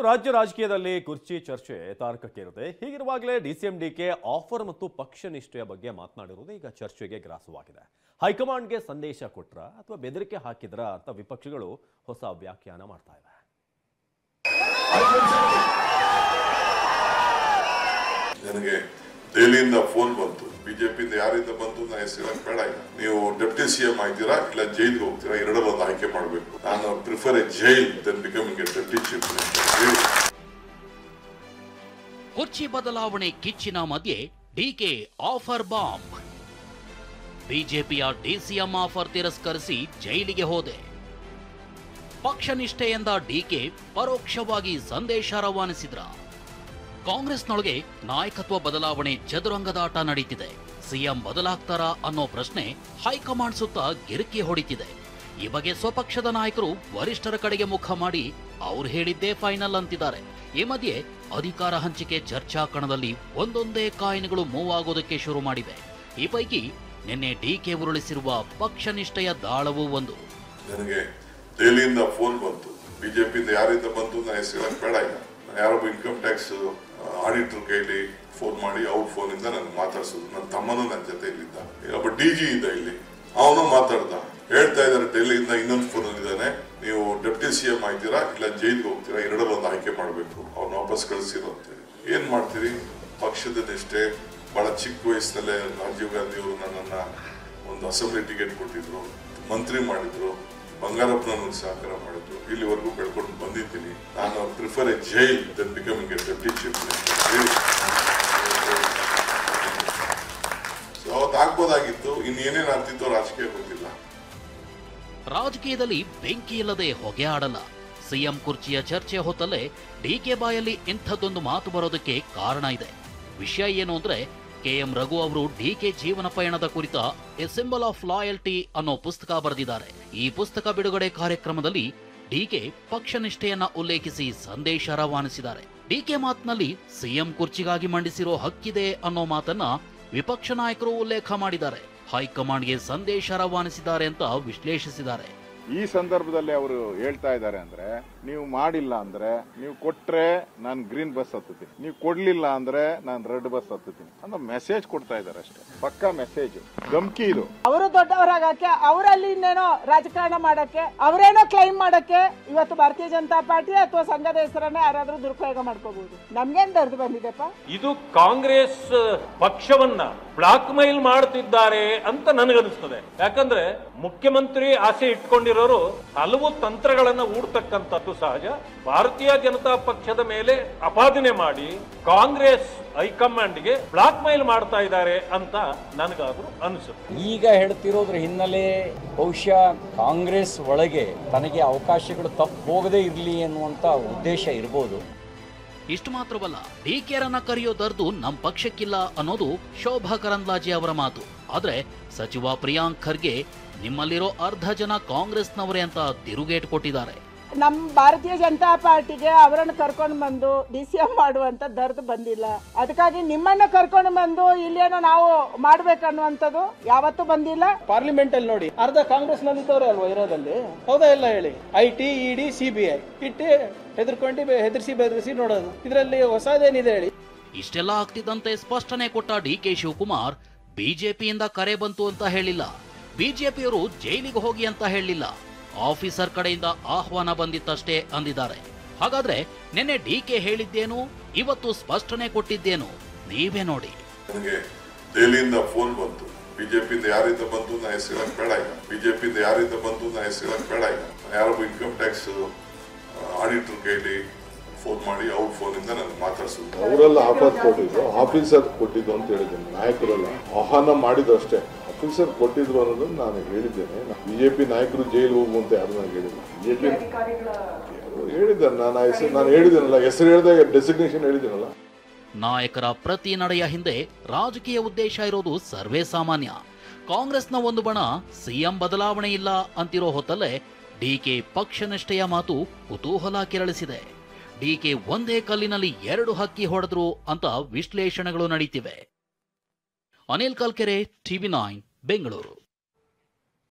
ರಾಜ್ಯ ರಾಜಕೀಯದಲ್ಲಿ ಕುರ್ಚಿ ಚರ್ಚೆ ತಾರಕಕ್ಕೇರಿದೆ. ಹೀಗಿರುವಾಗಲೇ ಡಿಸಿಎಂ ಡಿಕೆ ಆಫರ್ ಮತ್ತು ಪಕ್ಷ ನಿಷ್ಠೆಯ ಬಗ್ಗೆ ಮಾತನಾಡಿರುವುದು ಈಗ ಚರ್ಚೆಗೆ ಗ್ರಾಸವಾಗಿದೆ. ಹೈಕಮಾಂಡ್ಗೆ ಸಂದೇಶ ಕೊಟ್ರ ಅಥವಾ ಬೆದರಿಕೆ ಹಾಕಿದ್ರ ಅಂತ ವಿಪಕ್ಷಗಳು ಹೊಸ ವ್ಯಾಖ್ಯಾನ ಮಾಡ್ತಾ ಇವೆ. ನನಗೆ ದೆಹಲಿಯಿಂದ ಫೋನ್ ಬಂತು, ಬಿಜೆಪಿಯಿಂದ ಯಾರಿಂದ ಬಂತು ನಾನು ಹೆಸರು ಬೇಡ, ನೀವು ಡೆಪ್ಟಿ ಸಿಎಂ ಆಯ್ತೀರಾ ಇಲ್ಲ ಜೈಲ್ಗೆ ಹೋಗ್ತೀರಾ, ಎರಡರೊಂದು ಆಯ್ಕೆ ಮಾಡಬೇಕು. ನಾನು prefer a jail then becoming a deputy chief minister. ಕುರ್ಚಿ ಬದಲಾವಣೆ ಕಿಚ್ಚಿನ ಮಧ್ಯೆ ಡಿಕೆ ಆಫರ್ ಬಾಂಬ್. ಬಿಜೆಪಿಯ ಡಿಸಿಎಂ ಆಫರ್ ತಿರಸ್ಕರಿಸಿ ಜೈಲಿಗೆ ಹೋದೆ. ಪಕ್ಷ ನಿಷ್ಠೆ ಎಂದ ಡಿಕೆ ಪರೋಕ್ಷವಾಗಿ ಸಂದೇಶ ರವಾನಿಸಿದ್ರ. ಕಾಂಗ್ರೆಸ್ನೊಳಗೆ ನಾಯಕತ್ವ ಬದಲಾವಣೆ ಚದುರಂಗದಾಟ ನಡೀತಿದೆ. ಸಿಎಂ ಬದಲಾಗ್ತಾರಾ ಅನ್ನೋ ಪ್ರಶ್ನೆ ಹೈಕಮಾಂಡ್ ಸುತ್ತ ಗಿರಿಕಿ ಹೊಡಿತಿದೆ. ಈ ಬಗ್ಗೆ ಸ್ವಪಕ್ಷದ ನಾಯಕರು ವರಿಷ್ಠರ ಕಡೆಗೆ ಮುಖ ಮಾಡಿ ಅವ್ರು ಹೇಳಿದ್ದೇ ಫೈನಲ್ ಅಂತಿದ್ದಾರೆ. ಈ ಮಧ್ಯೆ ಅಧಿಕಾರ ಹಂಚಿಕೆ ಚರ್ಚಾ ಕಣದಲ್ಲಿ ಒಂದೊಂದೇ ಕಾಯಿನ್ಗಳು ಮೂವ್ ಆಗೋದಕ್ಕೆ ಶುರು ಮಾಡಿವೆ. ಈ ಪೈಕಿ ನಿನ್ನೆ ಡಿಕೆ ಉರುಳಿಸಿರುವ ಪಕ್ಷ ನಿಷ್ಠೆಯ ದಾಳವೂ ಒಂದು. ನನಗೆ ದೆಹಲಿಯಿಂದ ಫೋನ್ ಬಂತು, ಬಿಜೆಪಿಯಿಂದ ಯಾರಿಂದ ಬಂತು ನಾನು ಹೆಸರು ಬೇಡ, ಯಾರೊಬ್ಬ ಇನ್ಕಮ್ ಟ್ಯಾಕ್ಸ್ ಆಡಿಟರ್ ಕೈಲಿ ಫೋನ್ ಮಾಡಿ ಅವ್ರ ಫೋನ್ ಇಂದ ನನ್ಗೆ ಮಾತಾಡ್ಸೋದು. ನನ್ನ ತಮ್ಮನೂ ನನ್ನ ಜೊತೆ ಇಲ್ಲಿದ್ದ, ಒಬ್ಬ ಡಿಜಿ ಇದ್ದ ಇಲ್ಲಿ, ಅವನು ಮಾತಾಡ್ದ. ಹೇಳ್ತಾ ಇದ್ದಾರೆ ಡೆಲ್ಲಿಯಿಂದ ಇನ್ನೊಂದು ಫೋನ್ ಇದ್ದಾನೆ, ನೀವು ಡೆಪ್ಟಿ ಸಿಎಂ ಆಯ್ತೀರಾ ಇಲ್ಲ ಜೈಲ್ಗೆ ಹೋಗ್ತೀರಾ, ಎರಡರೊಂದು ಆಯ್ಕೆ ಮಾಡಬೇಕು, ಅವ್ರನ್ನ ವಾಪಸ್ ಕಳಿಸಿರೋಂತೆ. ಏನ್ ಮಾಡ್ತೀರಿ? ಪಕ್ಷದ ನಿಷ್ಠೆ. ಬಹಳ ಚಿಕ್ಕ ವಯಸ್ಸಿನಲ್ಲೇ ರಾಜೀವ್ ಗಾಂಧಿ ಅವರು ನನ್ನನ್ನ ಒಂದು ಅಸೆಂಬ್ಲಿ ಟಿಕೆಟ್ ಕೊಟ್ಟಿದ್ರು, ಮಂತ್ರಿ ಮಾಡಿದ್ರು, ಬಂಗಾರಪ್ಪನ ಸಹಕಾರ ಮಾಡಿದ್ರು, ಇಲ್ಲಿವರೆಗೂ ಬೆಳ್ಕೊಂಡು ಬಂದಿದ್ದೀನಿ. ನಾನು prefer a jail then becoming a deputy chief minister. ಅವತ್ತು ಆಗ್ಬೋದಾಗಿತ್ತು, ಇನ್ನೇನೇನು ಆಗ್ತಿತ್ತು ರಾಜಕೀಯ ಗೊತ್ತಿಲ್ಲ. ರಾಜಕೀಯದಲ್ಲಿ ಬೆಂಕಿ ಇಲ್ಲದೆ ಹೊಗೆ ಆಡಲ್ಲ. ಸಿಎಂ ಕುರ್ಚಿಯ ಚರ್ಚೆ ಹೊತ್ತಲ್ಲೇ ಡಿಕೆ ಬಾಯಲ್ಲಿ ಇಂಥದ್ದೊಂದು ಮಾತು ಬರೋದಕ್ಕೆ ಕಾರಣ ಇದೆ. ವಿಷಯ ಏನು ಅಂದ್ರೆ, ಕೆಎಂ ರಘು ಅವರು ಡಿಕೆ ಜೀವನ ಪಯಣದ ಕುರಿತ ಎ ಸಿಂಬಲ್ ಆಫ್ ಲಾಯಲ್ಟಿ ಅನ್ನೋ ಪುಸ್ತಕ ಬರೆದಿದ್ದಾರೆ. ಈ ಪುಸ್ತಕ ಬಿಡುಗಡೆ ಕಾರ್ಯಕ್ರಮದಲ್ಲಿ ಡಿಕೆ ಪಕ್ಷ ನಿಷ್ಠೆಯನ್ನ ಉಲ್ಲೇಖಿಸಿ ಸಂದೇಶ ರವಾನಿಸಿದ್ದಾರೆ. ಡಿಕೆ ಮಾತಿನಲ್ಲಿ ಸಿಎಂ ಕುರ್ಚಿಗಾಗಿ ಮಂಡಿಸಿರೋ ಹಕ್ಕಿದೆ ಅನ್ನೋ ಮಾತನ್ನ ವಿಪಕ್ಷ ನಾಯಕರು ಉಲ್ಲೇಖ ಮಾಡಿದ್ದಾರೆ. ಹೈಕಮಾಂಡ್ಗೆ ಸಂದೇಶ ರವಾನಿಸಿದ್ದಾರೆ ಅಂತ ವಿಶ್ಲೇಷಿಸಿದ್ದಾರೆ. ಈ ಸಂದರ್ಭದಲ್ಲಿ ಅವರು ಹೇಳ್ತಾ ಇದ್ದಾರೆ ಅಂದ್ರೆ, ನೀವು ಮಾಡಿಲ್ಲ ಅಂದ್ರೆ, ನೀವು ಕೊಟ್ರೆ ನಾನು ಗ್ರೀನ್ ಬಸ್ ಹತ್ತುತ್ತೀನಿ, ನೀವು ಕೊಡ್ಲಿಲ್ಲ ಅಂದ್ರೆ ನಾನು ರೆಡ್ ಬಸ್ ಹತ್ತುತ್ತೀನಿ ಅನ್ನೋ ಮೆಸೇಜ್ ಕೊಡ್ತಾ ಇದ್ದಾರೆ ಅಷ್ಟೇ. ಪಕ್ಕಾ ಮೆಸೇಜ್, ಧಮ್ಕಿ ಇದು. ಅವರು ದೊಡ್ಡವರಾಗಕ್ಕೆ, ಅವರಲ್ಲಿ ಇನ್ನೇನೋ ರಾಜಕಾರಣ ಮಾಡಕ್ಕೆ, ಅವರೇನೋ ಕ್ಲೈಮ್ ಮಾಡಕ್ಕೆ ಇವತ್ತು ಭಾರತೀಯ ಜನತಾ ಪಾರ್ಟಿ ಅಥವಾ ಸಂಘದ ಹೆಸರನ್ನ ಯಾರಾದ್ರೂ ದುರುಪಯೋಗ ಮಾಡ್ಕೋಬಹುದು. ನಮ್ಗೇನ್ ದರ್ದು ಬಂದಿದೆಪ್ಪ? ಇದು ಕಾಂಗ್ರೆಸ್ ಪಕ್ಷವನ್ನ ಬ್ಲಾಕ್ ಮೈಲ್ ಮಾಡುತ್ತಿದ್ದಾರೆ ಅಂತ ನನಗನ್ನಿಸ್ತದೆ. ಯಾಕಂದ್ರೆ ಮುಖ್ಯಮಂತ್ರಿ ಆಸೆ ಇಟ್ಕೊಂಡಿರೋರು ಹಲವು ತಂತ್ರಗಳನ್ನ ಹೂಡ್ತಕ್ಕಂಥದ್ದು ಸಹಜ. ಭಾರತೀಯ ಜನತಾ ಪಕ್ಷದ ಮೇಲೆ ಅಪಾದನೆ ಮಾಡಿ ಕಾಂಗ್ರೆಸ್ ಹೈಕಮಾಂಡ್ಗೆ ಬ್ಲಾಕ್ ಮೈಲ್ ಮಾಡ್ತಾ ಇದ್ದಾರೆ ಅಂತ ನನಗಾದ್ರೂ ಅನಿಸುತ್ತೆ. ಈಗ ಹೇಳ್ತಿರೋದ್ರ ಹಿನ್ನೆಲೆ ಬಹುಶಃ ಕಾಂಗ್ರೆಸ್ ಒಳಗೆ ತನಗೆ ಅವಕಾಶಗಳು ತಪ್ಪು ಹೋಗದೇ ಇರಲಿ ಎನ್ನುವಂತ ಉದ್ದೇಶ ಇರಬಹುದು. ಇಷ್ಟು ಮಾತ್ರವಲ್ಲ, ಡಿಕೆರನ್ನ ಕರೆಯೋ ದರ್ದು ನಮ್ಮ ಪಕ್ಷಕ್ಕಿಲ್ಲ ಅನ್ನೋದು ಶೋಭಾ ಕರಂದ್ಲಾಜೆ ಅವರ ಮಾತು. ಆದ್ರೆ ಸಚಿವ ಪ್ರಿಯಾಂಕ್ ಖರ್ಗೆ ನಿಮ್ಮಲ್ಲಿರೋ ಅರ್ಧ ಜನ ಕಾಂಗ್ರೆಸ್ನವರೇ ಅಂತ ತಿರುಗೇಟು ಕೊಟ್ಟಿದ್ದಾರೆ. ನಮ್ ಭಾರತೀಯ ಜನತಾ ಪಾರ್ಟಿಗೆ ಅವರನ್ನು ಕರ್ಕೊಂಡು ಬಂದು ಡಿಸಿಎಂ ಮಾಡುವಂತ ದರ್ದು ಬಂದಿಲ್ಲ. ಅದಕ್ಕಾಗಿ ನಿಮ್ಮನ್ನ ಕರ್ಕೊಂಡು ಬಂದು ಇಲ್ಲೇನೋ ನಾವು ಮಾಡ್ಬೇಕನ್ನುವಂಥದ್ದು ಯಾವತ್ತೂ ಬಂದಿಲ್ಲ. ಪಾರ್ಲಿಮೆಂಟ್ ಅಲ್ಲಿ ನೋಡಿ, ಅರ್ಧ ಕಾಂಗ್ರೆಸ್ ನಲ್ಲಿ ಇದ್ದವ್ರೆ ಅಲ್ವಾ ಇರೋದಲ್ಲಿ, ಹೌದಾ ಇಲ್ಲ ಹೇಳಿ? ಐಟಿ, ಇಡಿ, ಸಿಬಿಐ ಇಟ್ಟು ಹೆದರ್ಸಿ ಬೆದರಿಸಿ ನೋಡೋದು, ಇದರಲ್ಲಿ ಹೊಸದೇನಿದೆ ಹೇಳಿ? ಇಷ್ಟೆಲ್ಲ ಆಗ್ತಿದ್ದಂತೆ ಸ್ಪಷ್ಟನೆ ಕೊಟ್ಟ ಡಿಕೆ ಶಿವಕುಮಾರ್ ಬಿಜೆಪಿಯಿಂದ ಕರೆ ಬಂತು ಅಂತ ಹೇಳಿಲ್ಲ, ಬಿಜೆಪಿಯವರು ಜೈಲಿಗೆ ಹೋಗಿ ಅಂತ ಹೇಳಿಲ್ಲ, ಆಫೀಸರ್ ಕಡೆಯಿಂದ ಆಹ್ವಾನ ಬಂದಿತ್ತಷ್ಟೇ ಅಂದಿದ್ದಾರೆ. ಹಾಗಾದ್ರೆ ನಿನ್ನೆ ಡಿಕೆ ಹೇಳಿದ್ದೇನು, ಇವತ್ತು ಸ್ಪಷ್ಟನೆ ಕೊಟ್ಟಿದ್ದೇನು, ನೀವೇ ನೋಡಿ. ನನಗೆ ದೆಹಲಿಯಿಂದ ಫೋನ್ ಬಂತು, ಬಿಜೆಪಿಯಿಂದ ಯಾರಿಂದ ಬಂತು ನಾನು ಹೆಸರು ಬೇಡ, ಬಿಜೆಪಿಯಿಂದ ಯಾರಿಂದ ಬಂತು ನಾನು ಹೆಸರು ಬೇಡ, ಯಾರೊಬ್ಬ ಇನ್ಕಮ್ ಟ್ಯಾಕ್ಸ್ ಆಡಿಟರ್ ಕೈಲಿ ಫೋನ್ ಮಾಡಿ ಅವ್ರ ಫೋನ್ ಇಂದ ನನ್ಗೆ ಮಾತಾಡ್ಸೋದು. ಅವರೆಲ್ಲ ಆಫರ್ ಕೊಟ್ಟಿದ್ರು, ಆಫೀಸರ್ ಕೊಟ್ಟಿದ್ದು ಅಂತ ಹೇಳಿದ್ದೇನೆ, ನಾಯಕರೆಲ್ಲ ಆಹ್ವಾನ ಮಾಡಿದ್ರು ಅಷ್ಟೇ. ಆಫೀಸರ್ ಕೊಟ್ಟಿದ್ರು ಅನ್ನೋದನ್ನ ನಾನು ಹೇಳಿದ್ದೇನೆ. ಬಿಜೆಪಿ ನಾಯಕರು ಜೈಲು ಹೋಗು ಅಂತ ಯಾರು ನನಗೆ ಹೇಳಿಲ್ಲ. ಬಿಜೆಪಿ ಹೇಳಿದ್ದಾರೆ, ನಾನು ಹೇಳಿದ್ದೇನಲ್ಲ, ಹೆಸರು ಹೇಳಿದಾಗ ಡೆಸಿಗ್ನೇಷನ್ ಹೇಳಿದ್ದೇನಲ್ಲ. ನಾಯಕರ ಪ್ರತಿ ನಡೆಯ ಹಿಂದೆ ರಾಜಕೀಯ ಉದ್ದೇಶ ಇರೋದು ಸರ್ವೇ ಸಾಮಾನ್ಯ. ಕಾಂಗ್ರೆಸ್ನ ಒಂದು ಬಣ ಸಿಎಂ ಬದಲಾವಣೆ ಇಲ್ಲ ಅಂತಿರೋ ಹೊತ್ತಲ್ಲೇ ಡಿಕೆ ಪಕ್ಷ ನಿಷ್ಠೆಯ ಮಾತು ಕುತೂಹಲ ಕೆರಳಿಸಿದೆ. ಡಿಕೆ ಒಂದೇ ಕಲ್ಲಿನಲ್ಲಿ ಎರಡು ಹಕ್ಕಿ ಹೊಡೆದ್ರು ಅಂತ ವಿಶ್ಲೇಷಣೆಗಳು ನಡೀತಿವೆ. ಅನಿಲ್ ಕಲ್ಕೆರೆ, ಟಿವಿ9 ಬೆಂಗಳೂರು.